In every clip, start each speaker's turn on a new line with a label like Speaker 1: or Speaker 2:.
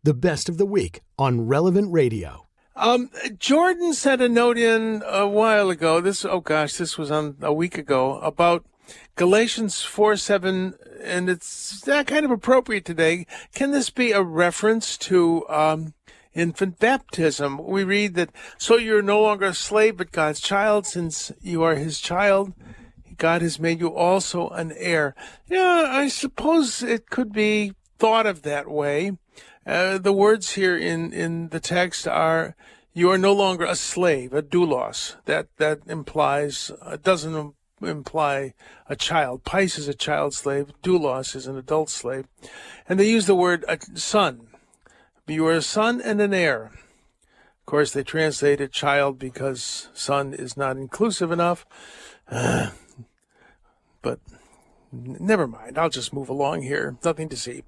Speaker 1: the best of the week on Relevant Radio.
Speaker 2: Jordan sent a note in a while ago. This was on a week ago, about Galatians 4:7, and it's kind of appropriate today. Can this be a reference to infant baptism? We read that, so you're no longer a slave but God's child. Since you are his child, God has made you also an heir. Yeah, I suppose it could be thought of that way. The words here in the text are, you are no longer a slave, a doulos. That implies, doesn't imply a child. Pais is a child slave. Doulos is an adult slave. And they use the word son. You are a son and an heir. Of course, they translate it child because son is not inclusive enough. But never mind. I'll just move along here. Nothing to see.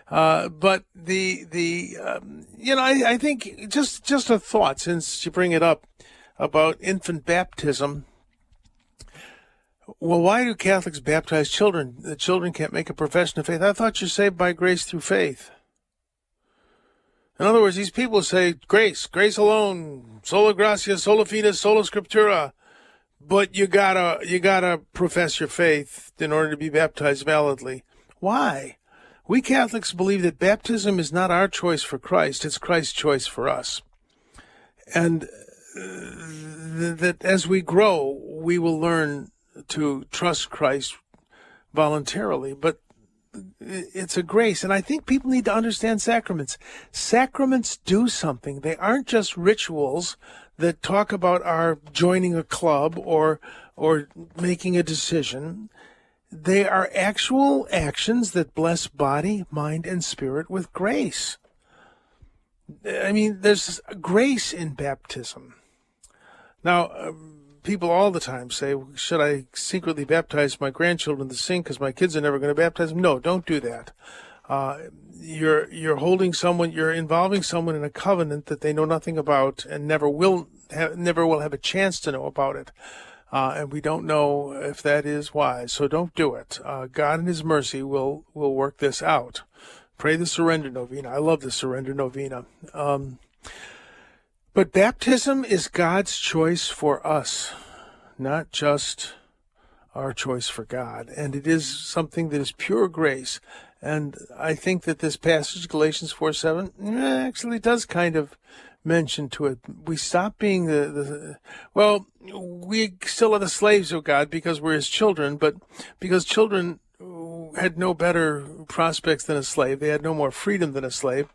Speaker 2: But I think just a thought, since you bring it up, about infant baptism. Well, why do Catholics baptize children? The children can't make a profession of faith. I thought you're saved by grace through faith. In other words, these people say grace alone, sola gratia, sola fide, sola scriptura. But you gotta profess your faith in order to be baptized validly. Why? We Catholics believe that baptism is not our choice for Christ, it's Christ's choice for us. And that as we grow, we will learn to trust Christ voluntarily. But it's a grace, and I think people need to understand sacraments. Sacraments do something. They aren't just rituals that talk about our joining a club or making a decision. They are actual actions that bless body, mind, and spirit with grace. I mean, there's grace in baptism. Now, people all the time say, should I secretly baptize my grandchildren to sing because my kids are never going to baptize them? No, don't do that. You're holding someone, you're involving someone in a covenant that they know nothing about and never will have a chance to know about it. And we don't know if that is wise, so don't do it. God in his mercy will work this out. Pray the Surrender Novena. I love the Surrender Novena. But baptism is God's choice for us, not just our choice for God. And it is something that is pure grace. And I think that this passage, Galatians 4:7, actually does kind of mention to it. We stop being we still are the slaves of God because we're his children, but because children had no better prospects than a slave, they had no more freedom than a slave,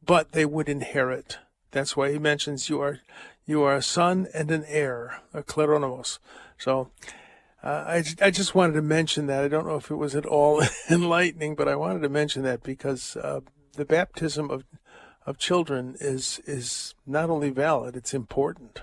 Speaker 2: but they would inherit. That's why he mentions you are a son and an heir, a kleronomos. So I just wanted to mention that. I don't know if it was at all enlightening, but I wanted to mention that because the baptism of children is not only valid, it's important.